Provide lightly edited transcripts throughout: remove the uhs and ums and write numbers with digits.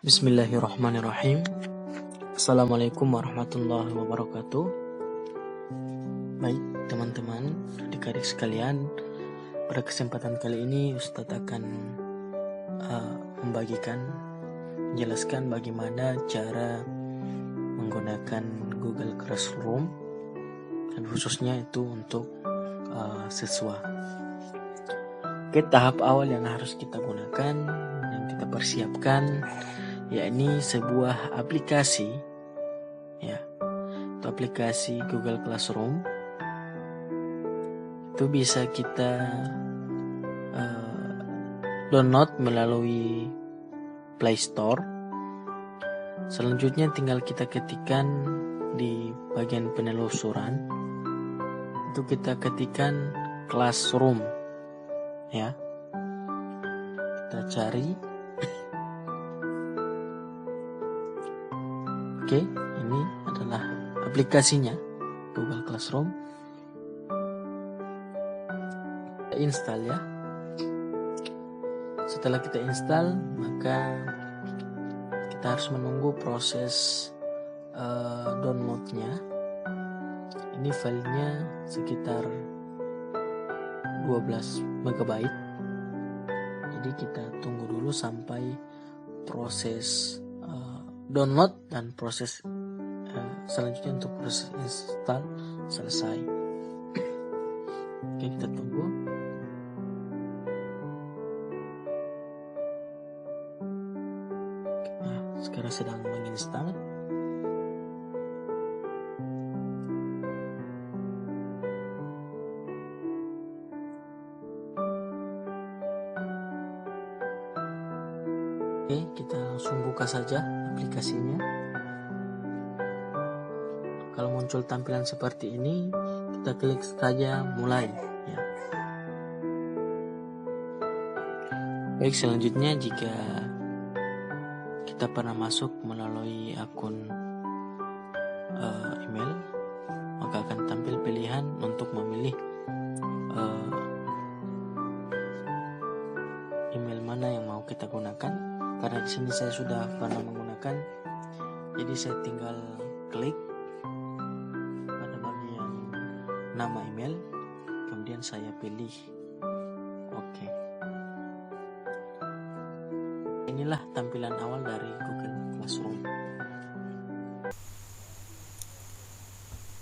Bismillahirrahmanirrahim. Assalamualaikum warahmatullahi wabarakatuh. Baik teman-teman, adik-adik sekalian, pada kesempatan kali ini Ustadz akan menjelaskan bagaimana cara menggunakan Google Classroom, dan khususnya itu untuk siswa. Oke, tahap awal yang harus kita gunakan, yang kita persiapkan, yakni sebuah aplikasi, ya, itu aplikasi Google Classroom. Itu bisa kita download melalui Play Store. Selanjutnya tinggal kita ketikkan di bagian penelusuran, itu kita ketikkan Classroom, ya, kita cari. Oke, ini adalah aplikasinya, Google Classroom. Kita install ya. Setelah kita install, maka kita harus menunggu proses downloadnya. Ini filenya sekitar 12 MB. Jadi kita tunggu dulu sampai proses download dan proses selanjutnya untuk proses install selesai. Oke, kita tunggu. Nah, sekarang sedang menginstal. Oke, kita langsung buka saja aplikasinya. Kalau muncul tampilan seperti ini, kita klik saja mulai, ya. Baik, selanjutnya jika kita pernah masuk melalui akun email, maka akan tampil pilihan untuk memilih email mana yang mau kita gunakan. Karena di sini saya sudah pernah menggunakan, jadi saya tinggal klik pada bagian nama email, kemudian saya pilih OK. Inilah tampilan awal dari Google Classroom.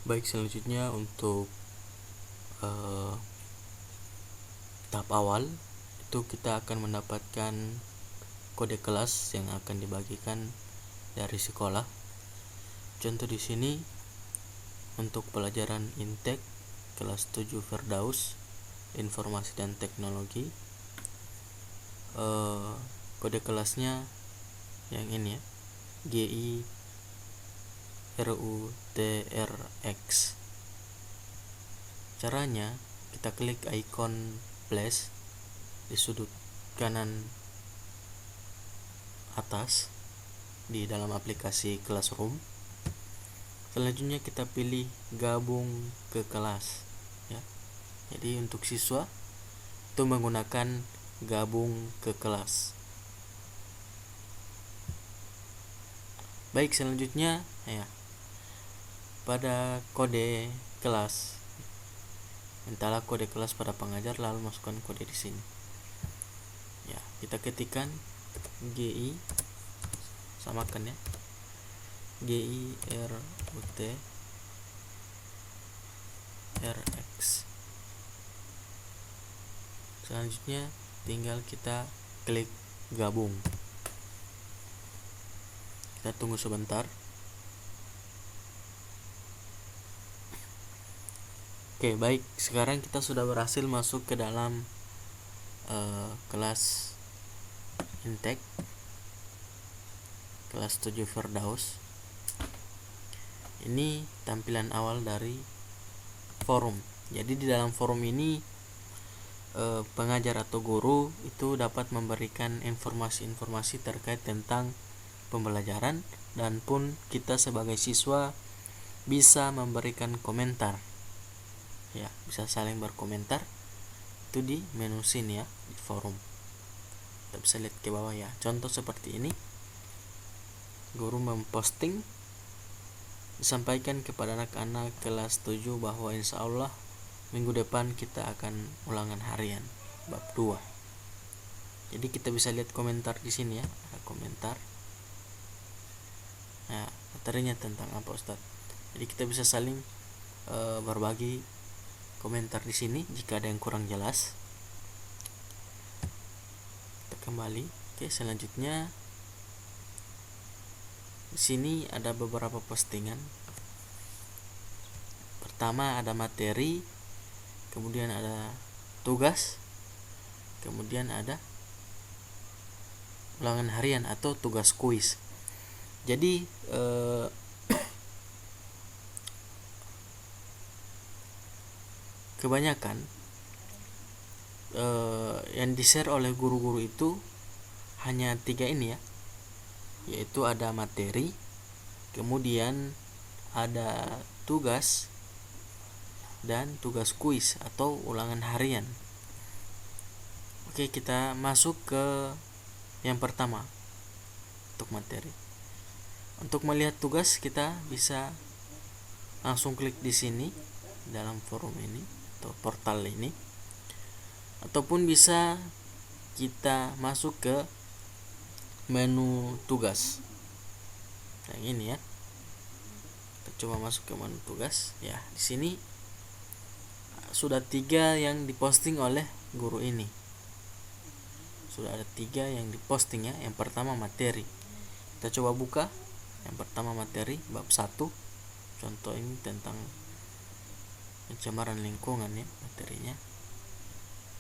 Baik, selanjutnya untuk tahap awal itu kita akan mendapatkan kode kelas yang akan dibagikan dari sekolah. Contoh di sini untuk pelajaran Intake kelas 7 Firdaus Informasi dan Teknologi, kode kelasnya yang ini ya, GI RUTRX. Caranya kita klik icon plus di sudut kanan atas di dalam aplikasi Classroom. Selanjutnya kita pilih gabung ke kelas, ya. Jadi untuk siswa itu menggunakan gabung ke kelas. Baik, selanjutnya ya, pada kode kelas, entahlah kode kelas pada pengajar, lalu masukkan kode di sini. Ya, kita ketikkan GI, samakan ya, GI RUTRX. Selanjutnya tinggal kita klik gabung. Kita tunggu sebentar. Oke, baik, sekarang kita sudah berhasil masuk ke dalam kelas Intake kelas 7 Firdaus. Ini tampilan awal dari forum. Jadi di dalam forum ini pengajar atau guru itu dapat memberikan informasi-informasi terkait tentang pembelajaran, dan pun kita sebagai siswa bisa memberikan komentar, ya, bisa saling berkomentar. Itu di menu sini ya, di forum. Kita bisa lihat ke bawah ya, contoh seperti ini. guru memposting, disampaikan kepada anak-anak kelas 7 bahwa insya Allah minggu depan kita akan ulangan harian bab 2. Jadi kita bisa lihat komentar di sini ya, ada komentar. Nah, materinya tentang apa Ustadz? Jadi kita bisa saling berbagi komentar di sini jika ada yang kurang jelas. Kita kembali. Oke, selanjutnya di sini ada beberapa postingan. Pertama ada materi, kemudian ada tugas, kemudian ada ulangan harian atau tugas kuis. Jadi kebanyakan yang di-share oleh guru-guru itu hanya 3 ini ya, yaitu ada materi, kemudian ada tugas, dan tugas kuis atau ulangan harian. Oke, kita masuk ke yang pertama untuk materi. Untuk melihat tugas kita bisa langsung klik di sini dalam forum ini atau portal ini, ataupun bisa kita masuk ke menu tugas. Yang ini ya. Kita coba masuk ke menu tugas. Ya, di sini sudah 3 yang diposting oleh guru ini. Sudah ada 3 yang diposting ya. Yang pertama materi. Kita coba buka. Yang pertama materi bab 1. Contoh ini tentang pencemaran lingkungan ya materinya.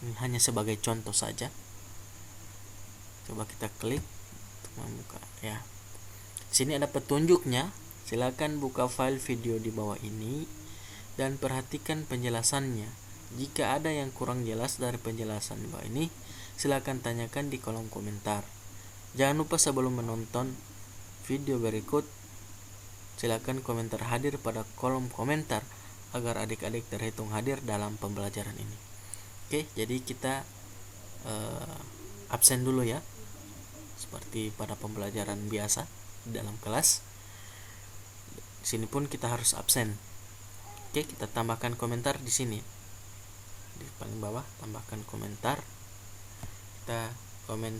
Ini hanya sebagai contoh saja. Coba kita klik membuka ya. Di sini ada petunjuknya. Silakan buka file video di bawah ini dan perhatikan penjelasannya. Jika ada yang kurang jelas dari penjelasan di bawah ini, silakan tanyakan di kolom komentar. Jangan lupa sebelum menonton video berikut, silakan komentar hadir pada kolom komentar agar adik-adik terhitung hadir dalam pembelajaran ini. Oke, jadi kita absen dulu ya. Seperti pada pembelajaran biasa di dalam kelas. Di sini pun kita harus absen. Oke, kita tambahkan komentar di sini. Di paling bawah tambahkan komentar. Kita komen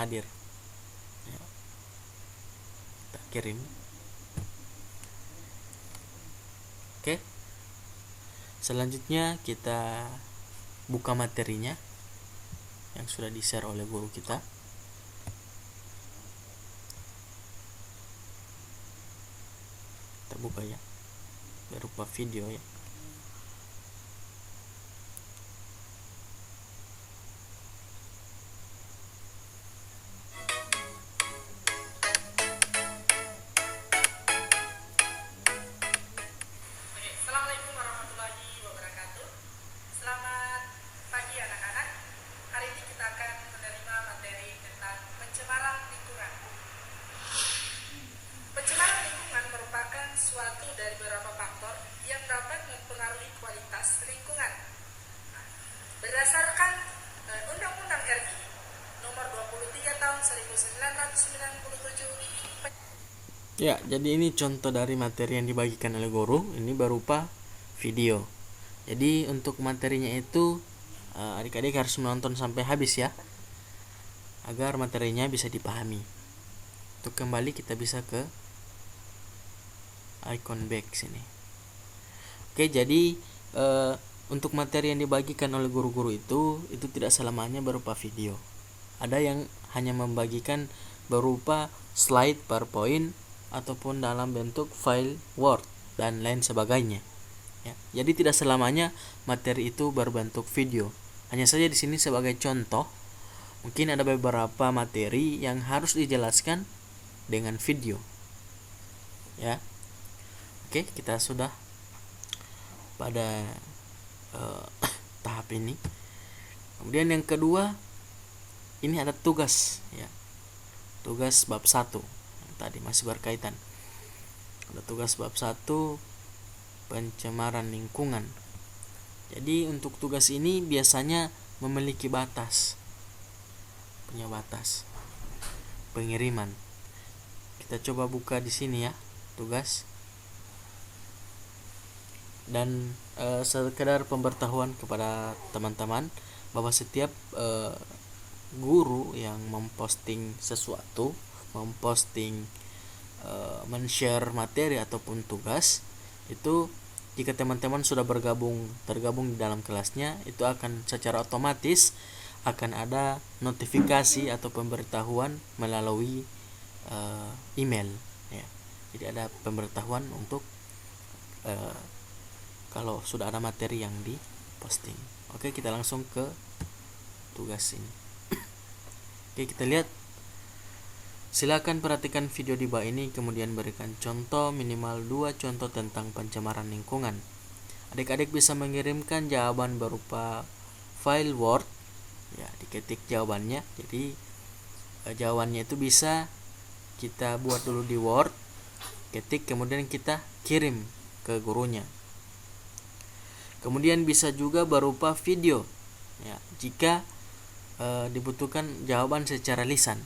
hadir. Ya. Kita kirim. Oke. Selanjutnya kita buka materinya yang sudah di-share oleh guru kita. Kita buka ya, berupa video ya. Assalamualaikum warahmatullahi wabarakatuh. Selamat pagi anak-anak. Hari ini kita akan menerima materi tentang pencemaran lingkungan. Pencemaran lingkungan merupakan suatu dari beberapa faktor yang dapat mempengaruhi kualitas lingkungan. Berdasarkan Undang-Undang RI Nomor 23 Tahun 1997. Ya, jadi ini contoh dari materi yang dibagikan oleh guru. Ini berupa video. Jadi untuk materinya itu adik-adik harus menonton sampai habis ya, agar materinya bisa dipahami. Untuk kembali kita bisa ke icon back sini. Oke, jadi untuk materi yang dibagikan oleh guru-guru itu tidak selamanya berupa video. Ada yang hanya membagikan berupa slide PowerPoint ataupun dalam bentuk file Word dan lain sebagainya. Ya, jadi tidak selamanya materi itu berbentuk video. Hanya saja di sini sebagai contoh, mungkin ada beberapa materi yang harus dijelaskan dengan video. Ya, oke, kita sudah pada tahap ini. Kemudian yang kedua, ini ada tugas ya. Tugas bab 1 yang tadi masih berkaitan. Ada tugas bab 1 pencemaran lingkungan. Jadi untuk tugas ini biasanya memiliki batas. Punya batas pengiriman. Kita coba buka di sini ya, tugas. Dan sekedar pemberitahuan kepada teman-teman bahwa setiap guru yang memposting sesuatu, memposting men-share materi ataupun tugas, itu jika teman-teman sudah tergabung di dalam kelasnya, itu akan secara otomatis akan ada notifikasi atau pemberitahuan melalui email ya. Jadi ada pemberitahuan untuk kalau sudah ada materi yang diposting. Oke, kita langsung ke tugas ini. Oke, kita lihat. Silakan perhatikan video di bawah ini, kemudian berikan contoh minimal 2 contoh tentang pencemaran lingkungan. Adik-adik bisa mengirimkan jawaban berupa file Word ya, diketik jawabannya. Jadi jawabannya itu bisa kita buat dulu di Word, ketik, kemudian kita kirim ke gurunya. Kemudian bisa juga berupa video ya, jika dibutuhkan jawaban secara lisan.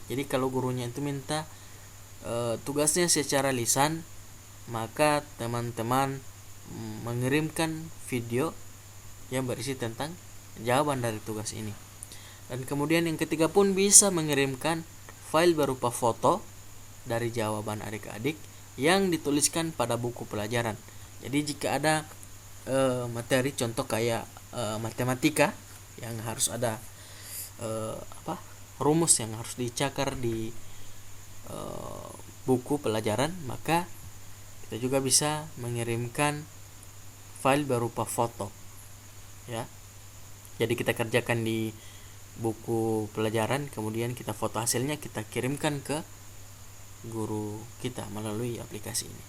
Jadi kalau gurunya itu minta tugasnya secara lisan, maka teman-teman mengirimkan video yang berisi tentang jawaban dari tugas ini. Dan kemudian yang ketiga pun bisa mengirimkan file berupa foto dari jawaban adik-adik yang dituliskan pada buku pelajaran. Jadi jika ada materi contoh kayak matematika yang harus ada rumus yang harus dicakar di buku pelajaran, maka kita juga bisa mengirimkan file berupa foto ya. Jadi kita kerjakan di buku pelajaran, kemudian kita foto hasilnya, kita kirimkan ke guru kita melalui aplikasi ini.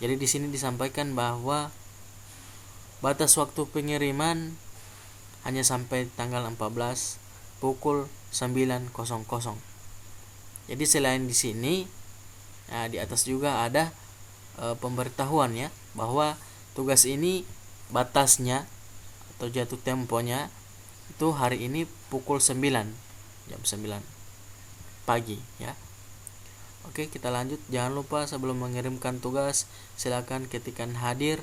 Jadi di sini disampaikan bahwa batas waktu pengiriman hanya sampai tanggal 14 pukul 9.00. Jadi selain di sini, nah di atas juga ada pemberitahuan ya, bahwa tugas ini batasnya atau jatuh temponya itu hari ini pukul 9, jam 9 pagi ya. Oke, kita lanjut. Jangan lupa sebelum mengirimkan tugas, silakan ketikkan hadir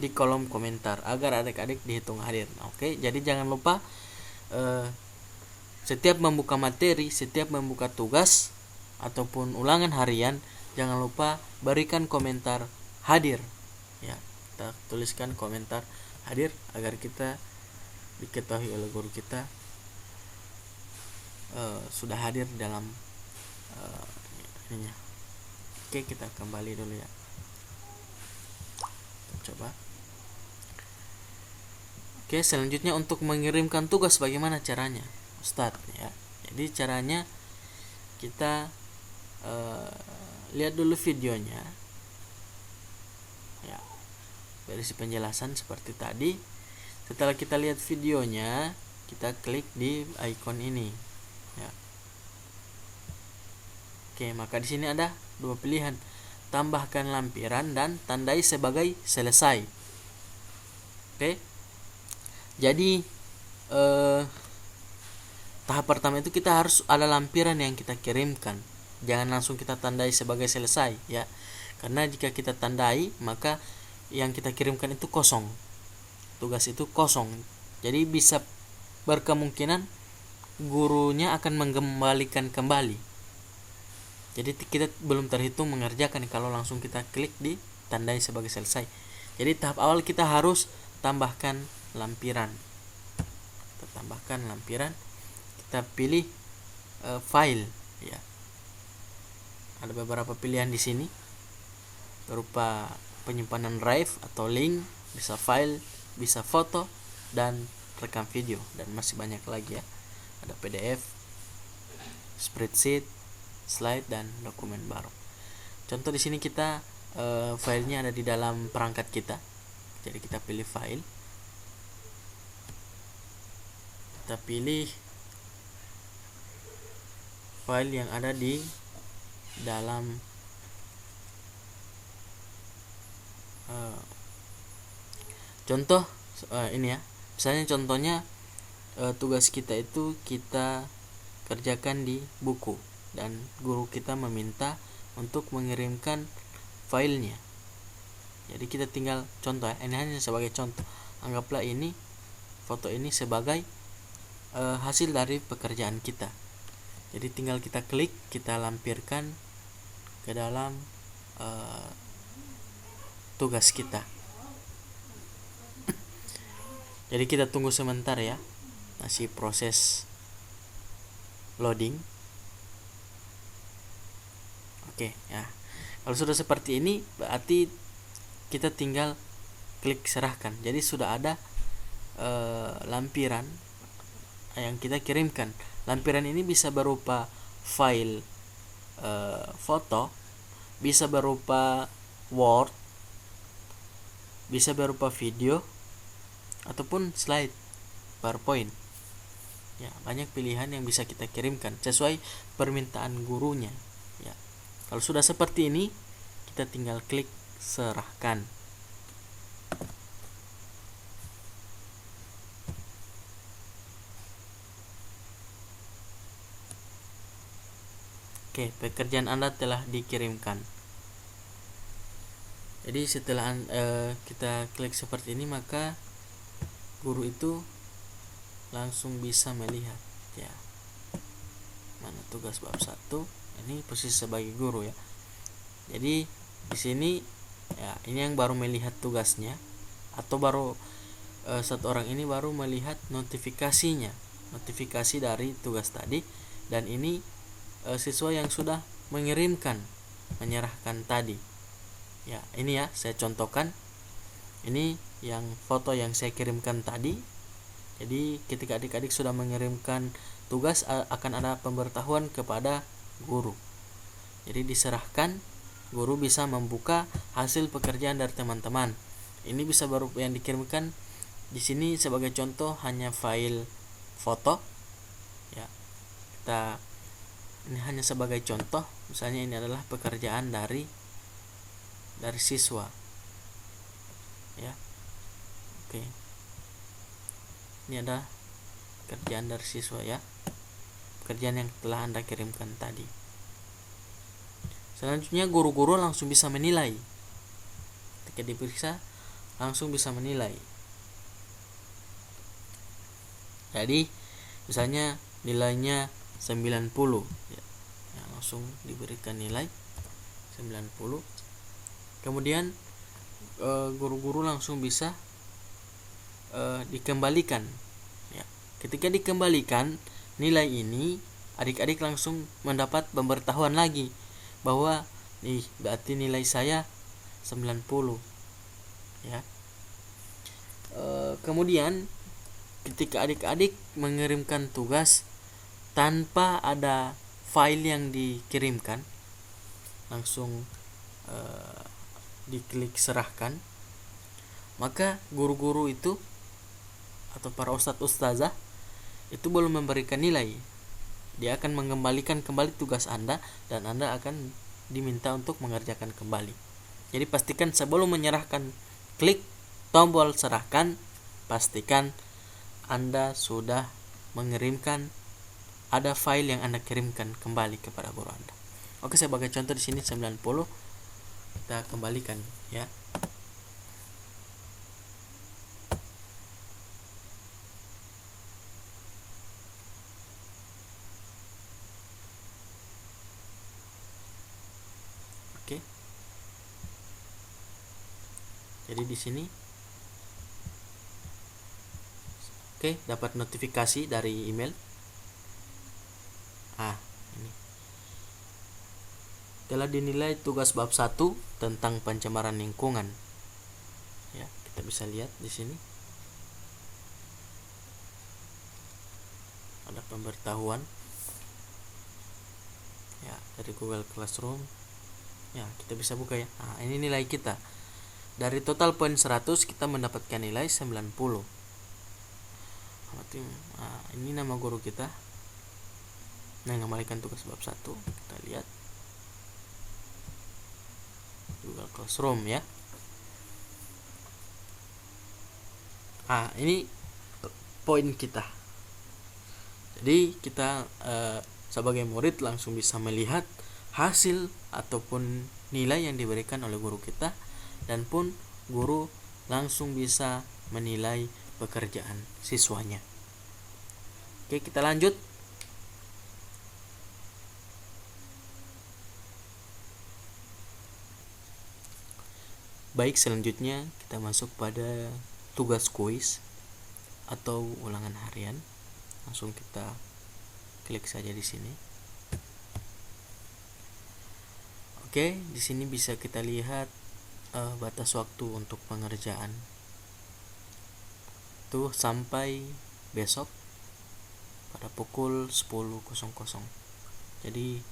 di kolom komentar agar adik-adik dihitung hadir. Oke, jadi jangan lupa setiap membuka materi, setiap membuka tugas ataupun ulangan harian, jangan lupa berikan komentar hadir ya. Kita tuliskan komentar hadir agar kita diketahui oleh guru kita sudah hadir dalam ininya. Oke, kita kembali dulu ya. Kita coba. Oke, selanjutnya untuk mengirimkan tugas bagaimana caranya, Ustadz ya. Jadi caranya kita lihat dulu videonya ya, berisi penjelasan seperti tadi. Setelah kita lihat videonya, kita klik di icon ini ya. Oke, maka di sini ada dua pilihan, tambahkan lampiran dan tandai sebagai selesai. Oke, jadi tahap pertama itu kita harus ada lampiran yang kita kirimkan, jangan langsung kita tandai sebagai selesai ya, karena jika kita tandai maka yang kita kirimkan itu kosong, tugas itu kosong. Jadi bisa berkemungkinan gurunya akan mengembalikan kembali. Jadi kita belum terhitung mengerjakan kalau langsung kita klik di tandai sebagai selesai. Jadi tahap awal kita harus tambahkan lampiran. Kita tambahkan lampiran, kita pilih file ya. Ada beberapa pilihan di sini berupa penyimpanan drive atau link, bisa file, bisa foto, dan rekam video, dan masih banyak lagi ya. Ada PDF, spreadsheet, slide, dan dokumen baru. Contoh di sini kita filenya ada di dalam perangkat kita. Jadi kita pilih file, kita pilih file yang ada di dalam contoh ini ya. Misalnya contohnya tugas kita itu kita kerjakan di buku dan guru kita meminta untuk mengirimkan filenya. Jadi kita tinggal contoh ya, ini hanya sebagai contoh. Anggaplah ini foto ini sebagai hasil dari pekerjaan kita. Jadi tinggal kita klik, kita lampirkan ke dalam tugas kita. Jadi kita tunggu sebentar ya, masih proses loading. Oke ya, kalau sudah seperti ini berarti kita tinggal klik serahkan. Jadi sudah ada lampiran yang kita kirimkan. Lampiran ini bisa berupa file foto, bisa berupa Word, bisa berupa video, ataupun slide PowerPoint. Ya, banyak pilihan yang bisa kita kirimkan sesuai permintaan gurunya. Ya, kalau sudah seperti ini, kita tinggal klik serahkan. Oke, pekerjaan Anda telah dikirimkan. Jadi setelah kita klik seperti ini, maka guru itu langsung bisa melihat ya, mana tugas bab 1. Ini posisi sebagai guru ya. Jadi di sini ya, ini yang baru melihat tugasnya, atau baru satu orang ini baru melihat notifikasi dari tugas tadi. Dan ini siswa yang sudah mengirimkan, menyerahkan tadi ya. Ini ya, saya contohkan, ini yang foto yang saya kirimkan tadi. Jadi ketika adik-adik sudah mengirimkan tugas, akan ada pemberitahuan kepada guru. Jadi diserahkan, guru bisa membuka hasil pekerjaan dari teman-teman. Ini bisa baru yang dikirimkan di sini sebagai contoh hanya file foto ya. Ini hanya sebagai contoh, misalnya ini adalah pekerjaan dari siswa ya. Oke, ini ada pekerjaan dari siswa ya, pekerjaan yang telah Anda kirimkan tadi. Selanjutnya guru-guru langsung bisa menilai. Ketika diperiksa langsung bisa menilai. Jadi misalnya nilainya 90 ya, langsung diberikan nilai 90. Kemudian guru-guru langsung bisa dikembalikan ya. Ketika dikembalikan nilai ini, adik-adik langsung mendapat pemberitahuan lagi bahwa nih berarti nilai saya 90 ya. Kemudian ketika adik-adik mengirimkan tugas tanpa ada file yang dikirimkan, langsung diklik serahkan, maka guru-guru itu atau para ustadz-ustazah itu belum memberikan nilai. Dia akan mengembalikan kembali tugas Anda dan Anda akan diminta untuk mengerjakan kembali. Jadi pastikan sebelum menyerahkan, klik tombol serahkan, pastikan Anda sudah mengirimkan, ada file yang Anda kirimkan kembali kepada guru Anda. Oke, sebagai contoh di sini 90, kita kembalikan ya. Oke. Jadi di sini dapat notifikasi dari email. Ini telah dinilai tugas bab 1 tentang pencemaran lingkungan. Ya, kita bisa lihat di sini. Ada pemberitahuan ya dari Google Classroom. Ya, kita bisa buka ya. Ini nilai kita. Dari total poin 100 kita mendapatkan nilai 90. Ini nama guru kita. Mengembalikan tugas bab 1. Kita lihat Google Classroom ya. Ini poin kita. Jadi kita sebagai murid langsung bisa melihat hasil ataupun nilai yang diberikan oleh guru kita, dan pun guru langsung bisa menilai pekerjaan siswanya. Oke, kita lanjut. Baik, selanjutnya kita masuk pada tugas kuis atau ulangan harian. Langsung kita klik saja di sini. Oke, di sini bisa kita lihat batas waktu untuk pengerjaan. Tuh sampai besok pada pukul 10.00. Jadi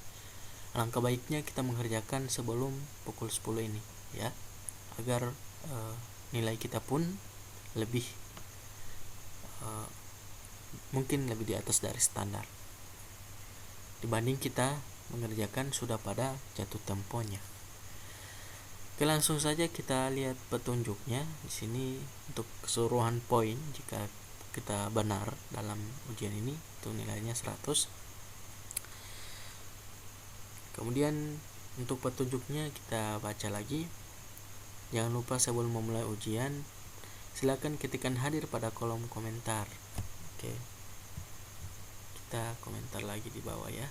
alangkah baiknya kita mengerjakan sebelum pukul 10 ini ya, agar nilai kita pun lebih mungkin lebih di atas dari standar dibanding kita mengerjakan sudah pada jatuh temponya. Oke, langsung saja kita lihat petunjuknya di sini. Untuk keseluruhan poin, jika kita benar dalam ujian ini, itu nilainya 100. Kemudian untuk petunjuknya kita baca lagi. Jangan lupa sebelum memulai ujian, silakan ketikkan hadir pada kolom komentar. Oke, kita komentar lagi di bawah ya,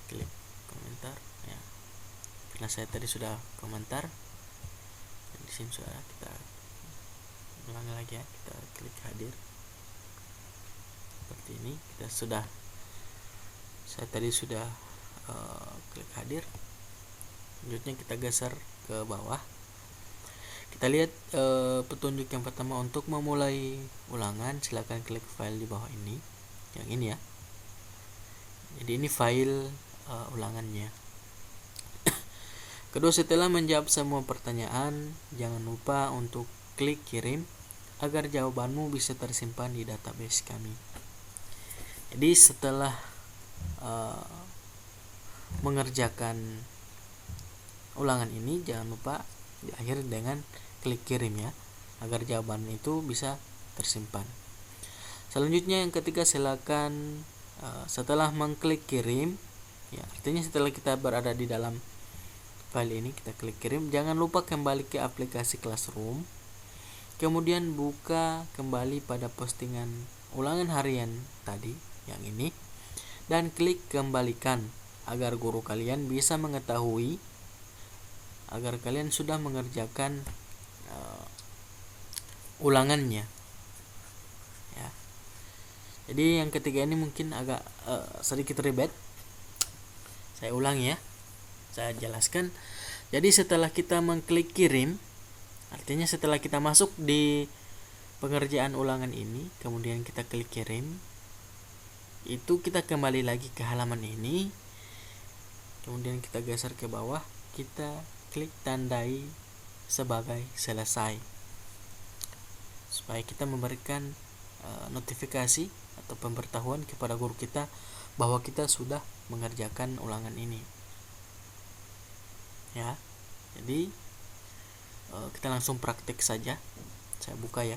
klik komentar ya, karena saya tadi sudah komentar. Dan di sini sudah kita ulangi lagi ya, kita klik hadir seperti ini. Saya tadi sudah klik hadir. Selanjutnya kita geser ke bawah. Kita lihat petunjuk yang pertama, untuk memulai ulangan silakan klik file di bawah ini, yang ini ya. Jadi ini file ulangannya. Kedua, setelah menjawab semua pertanyaan, jangan lupa untuk klik kirim agar jawabanmu bisa tersimpan di database kami. Jadi setelah mengerjakan ulangan ini, jangan lupa diakhiri dengan klik kirim ya, agar jawaban itu bisa tersimpan. Selanjutnya yang ketiga, silakan setelah mengklik kirim ya, artinya setelah kita berada di dalam file ini, kita klik kirim, jangan lupa kembali ke aplikasi Classroom, kemudian buka kembali pada postingan ulangan harian tadi yang ini, dan klik kembalikan agar guru kalian bisa mengetahui agar kalian sudah mengerjakan ulangannya ya. Jadi yang ketiga ini mungkin agak sedikit ribet, saya ulang ya, saya jelaskan. Jadi setelah kita mengklik kirim, artinya setelah kita masuk di pengerjaan ulangan ini, kemudian kita klik kirim, itu kita kembali lagi ke halaman ini, kemudian kita geser ke bawah, kita klik tandai sebagai selesai, supaya kita memberikan notifikasi atau pemberitahuan kepada guru kita bahwa kita sudah mengerjakan ulangan ini ya. Jadi kita langsung praktik saja. Saya buka ya,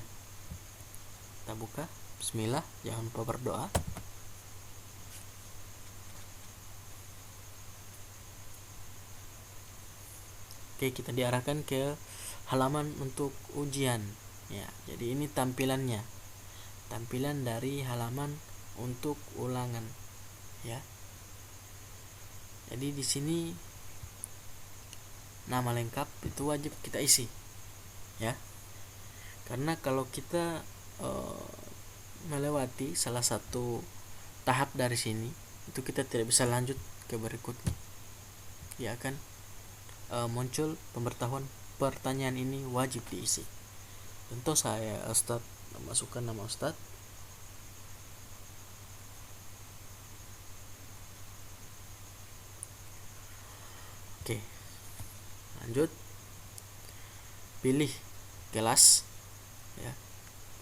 kita buka. Bismillah, jangan lupa berdoa. Oke, kita diarahkan ke halaman untuk ujian ya. Jadi ini tampilan dari halaman untuk ulangan ya. Jadi di sini nama lengkap itu wajib kita isi ya, karena kalau kita melewati salah satu tahap dari sini, itu kita tidak bisa lanjut ke berikutnya ya, akan muncul pemberitahuan pertanyaan ini wajib diisi. Tentu saya Ustadz masukkan nama Ustadz. Oke, lanjut, pilih kelas ya,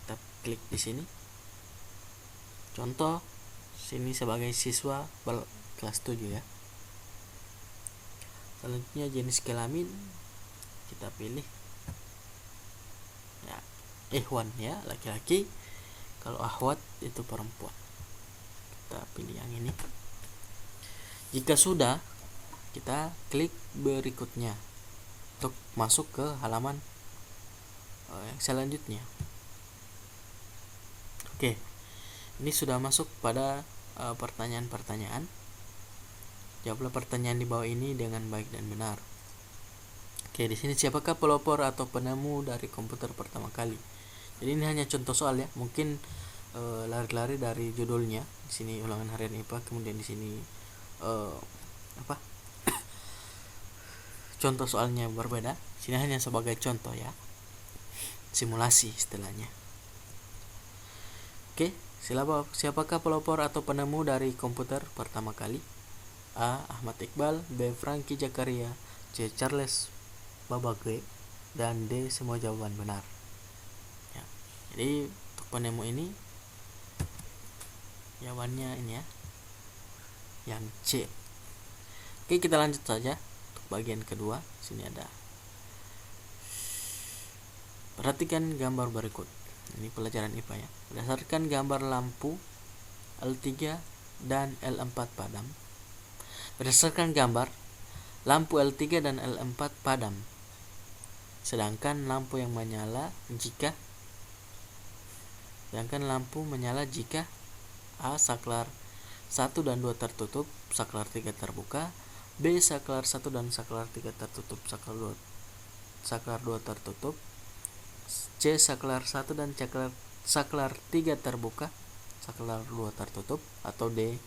kita klik di sini. Contoh sini sebagai siswa kelas 7 ya. Selanjutnya jenis kelamin kita pilih ya, ikhwan ya, laki-laki. Kalau akhwat itu perempuan, kita pilih yang ini. Jika sudah, kita klik berikutnya untuk masuk ke halaman yang selanjutnya. Oke, ini sudah masuk pada pertanyaan-pertanyaan. Jawablah pertanyaan di bawah ini dengan baik dan benar. Oke, di sini siapakah pelopor atau penemu dari komputer pertama kali? Jadi ini hanya contoh soal ya, mungkin lari-lari dari judulnya. Di sini ulangan harian IPA, kemudian di sini contoh soalnya berbeda. Sini hanya sebagai contoh ya, simulasi istilahnya. Oke, siapakah pelopor atau penemu dari komputer pertama kali? A. Ahmad Iqbal, B. Franky Zakaria, C. Charles Babbage, dan D. Semua jawaban benar. Ya, jadi untuk penemu ini jawabannya ini ya, yang C. Oke, kita lanjut saja untuk bagian kedua. Sini ada, perhatikan gambar berikut. Ini pelajaran IPA ya. Berdasarkan gambar lampu L3 dan L4 padam. Berdasarkan gambar lampu L3 dan L4 padam. Sedangkan lampu menyala jika A. Saklar 1 dan 2 tertutup, saklar 3 terbuka. B. Saklar 1 dan saklar 3 tertutup, saklar 2 tertutup. C. Saklar 1 dan saklar 3 terbuka, saklar 2 tertutup. Atau D.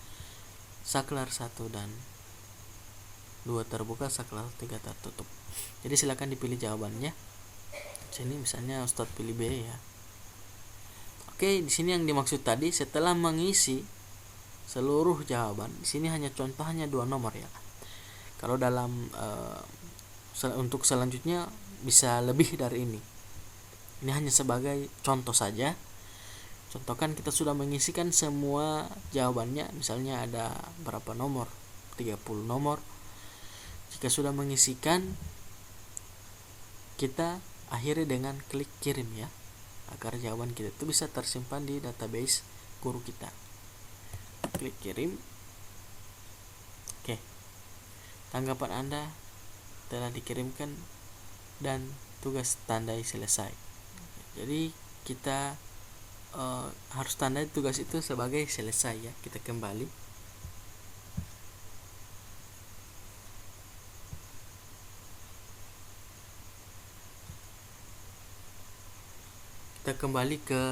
Saklar 1 dan 2 terbuka, saklar 3 tertutup. Jadi silakan dipilih jawabannya. Sini misalnya Ustadz pilih B ya. Oke, di sini yang dimaksud tadi setelah mengisi seluruh jawaban, di sini hanya contohnya 2 nomor ya. Kalau dalam untuk selanjutnya bisa lebih dari ini. Ini hanya sebagai contoh saja. Contohkan kita sudah mengisikan semua jawabannya, misalnya ada berapa nomor? 30 nomor. Jika sudah mengisikan, kita akhiri dengan klik kirim ya, agar jawaban kita itu bisa tersimpan di database guru kita. Klik kirim. Oke, tanggapan Anda telah dikirimkan dan tugas tandai selesai. Jadi kita harus tandai tugas itu sebagai selesai ya. Kita kembali. Kita kembali ke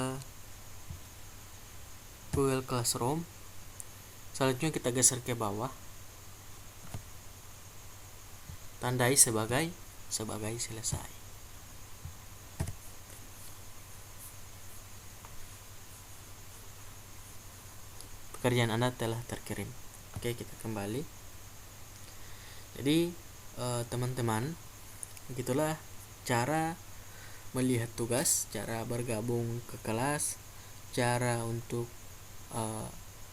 Google Classroom. Selanjutnya kita geser ke bawah. Tandai sebagai selesai. Pekerjaan Anda telah terkirim. Oke, kita kembali. Jadi teman-teman, begitulah cara melihat tugas, cara bergabung ke kelas, cara untuk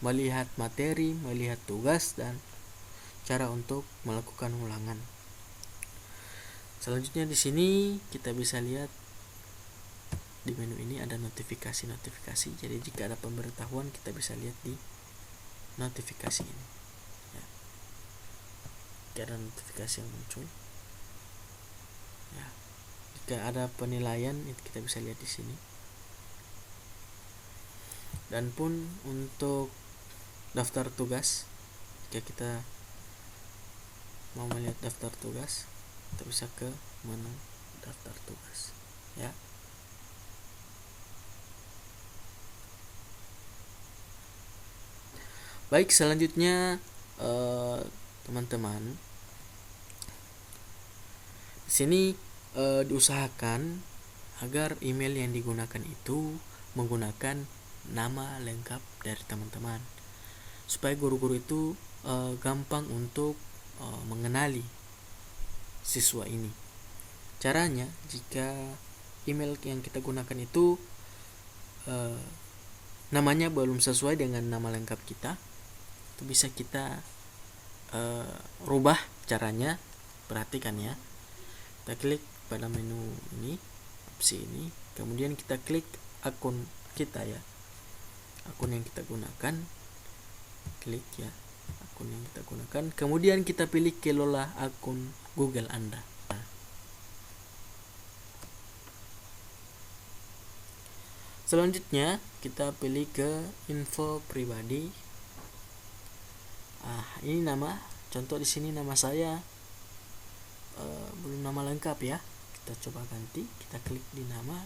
melihat materi, melihat tugas, dan cara untuk melakukan ulangan. Selanjutnya di sini kita bisa lihat di menu ini ada notifikasi. Jadi jika ada pemberitahuan kita bisa lihat di notifikasi ini. Ya. Jika ada notifikasi yang muncul. Ya. Jika ada penilaian itu kita bisa lihat di sini. Dan pun untuk daftar tugas, jika kita mau melihat daftar tugas, kita bisa ke menu daftar tugas ya. Baik, selanjutnya teman-teman, di sini diusahakan agar email yang digunakan itu menggunakan nama lengkap dari teman-teman, supaya guru-guru itu gampang untuk mengenali siswa ini. Caranya, jika email yang kita gunakan itu namanya belum sesuai dengan nama lengkap kita, itu bisa kita rubah caranya. Perhatikan ya, kita klik pada menu ini, opsi ini, kemudian kita klik akun kita ya, akun yang kita gunakan, klik ya akun akun yang kita gunakan. Kemudian kita pilih kelola akun Google Anda. Selanjutnya kita pilih ke info pribadi. Ini nama, contoh di sini nama saya belum nama lengkap ya. Kita coba ganti, kita klik di nama.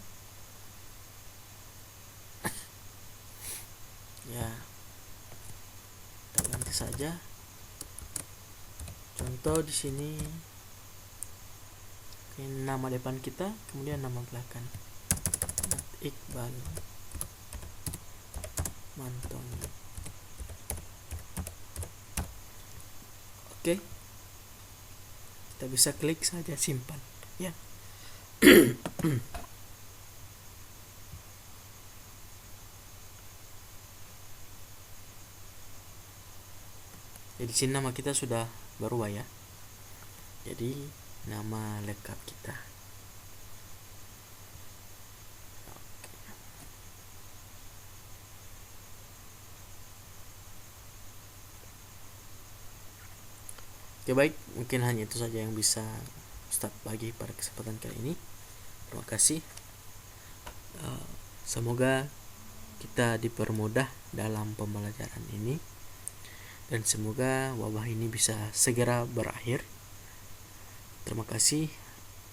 Ya, kita ganti saja. Contoh di sini ini nama depan kita, kemudian nama belakang. Iqbal Mantoni. Oke, kita bisa klik saja simpan ya. Jadi sini nama kita sudah berubah ya. Jadi nama lengkap kita. Oke baik, mungkin hanya itu saja yang bisa Ustaz bagi pada kesempatan kali ini. Terima kasih. Semoga kita dipermudah dalam pembelajaran ini, dan semoga wabah ini bisa segera berakhir. Terima kasih.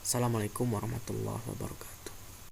Assalamualaikum warahmatullahi wabarakatuh.